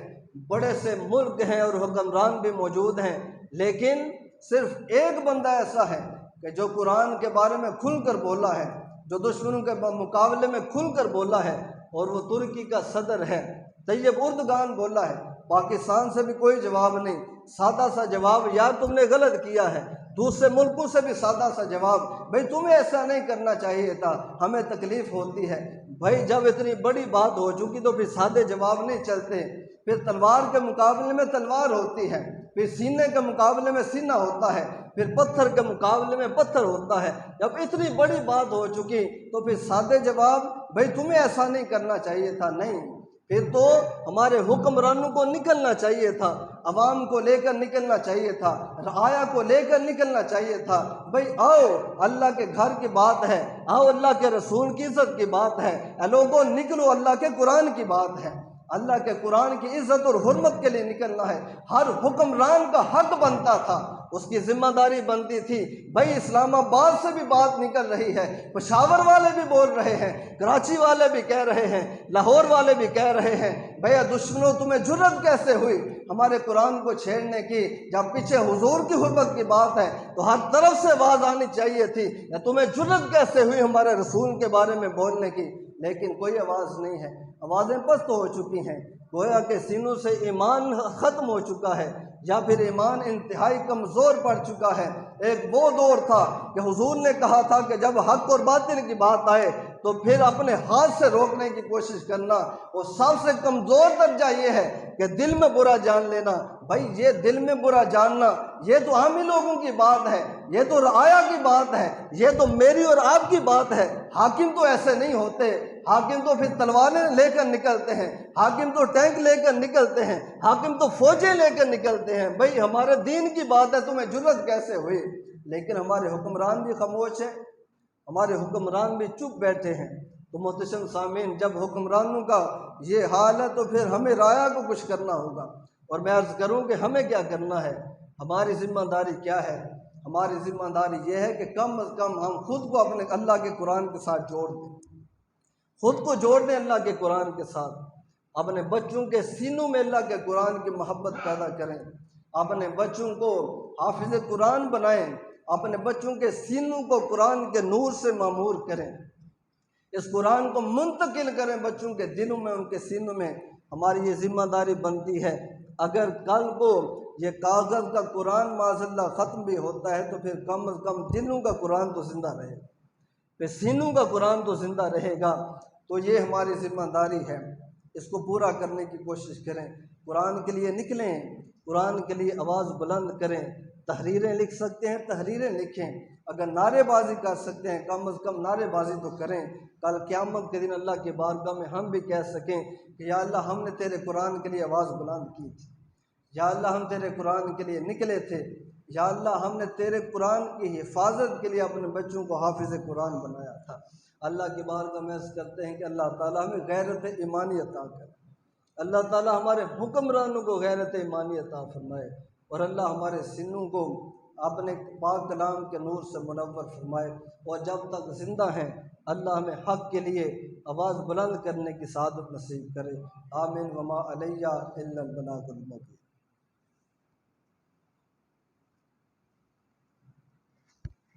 Speaker 2: بڑے سے ملک ہیں اور حکمران بھی موجود ہیں، لیکن صرف ایک بندہ ایسا ہے کہ جو قرآن کے بارے میں کھل کر بولا ہے، جو دشمنوں کے مقابلے میں کھل کر بولا ہے، اور وہ ترکی کا صدر ہے، طیب اردگان بولا ہے۔ پاکستان سے بھی کوئی جواب نہیں، سادہ سا جواب، یا تم نے غلط کیا ہے۔ دوسرے ملکوں سے بھی سادہ سا جواب، بھئی تمہیں ایسا نہیں کرنا چاہیے تھا، ہمیں تکلیف ہوتی ہے۔ بھائی جب اتنی بڑی بات ہو چکی تو پھر سادے جواب نہیں چلتے، پھر تلوار کے مقابلے میں تلوار ہوتی ہے، پھر سینے کے مقابلے میں سینہ ہوتا ہے، پھر پتھر کے مقابلے میں پتھر ہوتا ہے۔ جب اتنی بڑی بات ہو چکی تو پھر سادے جواب، بھئی تمہیں ایسا نہیں کرنا چاہیے تھا، نہیں، پھر تو ہمارے حکمرانوں کو نکلنا چاہیے تھا، عوام کو لے کر نکلنا چاہیے تھا، رعایا کو لے کر نکلنا چاہیے تھا۔ بھئی آؤ، اللہ کے گھر کی بات ہے، آؤ اللہ کے رسول کی عزت کی بات ہے، اے لوگوں نکلو، اللہ کے قرآن کی بات ہے، اللہ کے قرآن کی عزت اور حرمت کے لیے نکلنا ہے۔ ہر حکمران کا حق بنتا تھا، اس کی ذمہ داری بنتی تھی۔ بھائی اسلام آباد سے بھی بات نکل رہی ہے، پشاور والے بھی بول رہے ہیں، کراچی والے بھی کہہ رہے ہیں، لاہور والے بھی کہہ رہے ہیں، بھیا دشمنوں تمہیں جرأت کیسے ہوئی ہمارے قرآن کو چھیڑنے کی؟ جب پیچھے حضور کی حرمت کی بات ہے تو ہر طرف سے آواز آنی چاہیے تھی، یا تمہیں جرأت کیسے ہوئی ہمارے رسول کے بارے میں بولنے کی؟ لیکن کوئی آواز نہیں ہے، آوازیں پست ہو چکی ہیں، گویا کہ سینوں سے ایمان ختم ہو چکا ہے، یا پھر ایمان انتہائی کمزور پڑ چکا ہے۔ ایک وہ دور تھا کہ حضور نے کہا تھا کہ جب حق اور باطل کی بات آئے تو پھر اپنے ہاتھ سے روکنے کی کوشش کرنا، اور سب سے کمزور درجہ یہ ہے کہ دل میں برا جان لینا۔ بھائی یہ دل میں برا جاننا یہ تو عامی لوگوں کی بات ہے، یہ تو رعایا کی بات ہے، یہ تو میری اور آپ کی بات ہے۔ حاکم تو ایسے نہیں ہوتے، حاکم تو پھر تلواریں لے کر نکلتے ہیں، حاکم تو ٹینک لے کر نکلتے ہیں، حاکم تو فوجیں لے کر نکلتے ہیں۔ بھائی ہمارے دین کی بات ہے، تمہیں جرأت کیسے ہوئی؟ لیکن ہمارے حکمران بھی خاموش ہیں، ہمارے حکمران بھی چپ بیٹھے ہیں۔ تو محترم سامعین، جب حکمرانوں کا یہ حال ہے تو پھر ہمیں رعایا کو کچھ کرنا ہوگا، اور میں عرض کروں کہ ہمیں کیا کرنا ہے، ہماری ذمہ داری کیا ہے؟ ہماری ذمہ داری یہ ہے کہ کم از کم ہم خود کو اپنے اللہ کے قرآن کے ساتھ جوڑ دیں، خود کو جوڑ دیں اللہ کے قرآن کے ساتھ، اپنے بچوں کے سینوں میں اللہ کے قرآن کی محبت پیدا کریں، اپنے بچوں کو حافظ قرآن بنائیں، اپنے بچوں کے سینوں کو قرآن کے نور سے معمور کریں، اس قرآن کو منتقل کریں بچوں کے دلوں میں، ان کے سینوں میں۔ ہماری یہ ذمہ داری بنتی ہے۔ اگر کل کو یہ کاغذ کا قرآن معاذ اللہ ختم بھی ہوتا ہے تو پھر کم از کم دلوں کا قرآن تو زندہ رہے گا، پھر سینوں کا قرآن تو زندہ رہے گا۔ تو یہ ہماری ذمہ داری ہے، اس کو پورا کرنے کی کوشش کریں، قرآن کے لیے نکلیں، قرآن کے لیے آواز بلند کریں۔ تحریریں لکھ سکتے ہیں، تحریریں لکھیں، اگر نعرے بازی کر سکتے ہیں کم از کم نعرے بازی تو کریں۔ کل قیامت کے دن اللہ کی بارگاہ میں ہم بھی کہہ سکیں کہ یا اللہ ہم نے تیرے قرآن کے لیے آواز بلند کی تھی، یا اللہ ہم تیرے قرآن کے لیے نکلے تھے، یا اللہ ہم نے تیرے قرآن کی حفاظت کے لیے اپنے بچوں کو حافظ قرآن بنایا تھا۔ اللہ کی بارگاہ میں عرض کرتے ہیں کہ اللہ تعالیٰ ہمیں غیرت ایمانی عطا کرے، اللہ تعالیٰ ہمارے حکمرانوں کو غیرت ایمانی عطا فرمائے، اور اللہ ہمارے سینوں کو اپنے پاک کلام کے نور سے منور فرمائے، اور جب تک زندہ ہیں اللہ ہمیں حق کے لیے آواز بلند کرنے کی سعادت نصیب کرے۔ آمین وما علیہ الا البلاغ المبین۔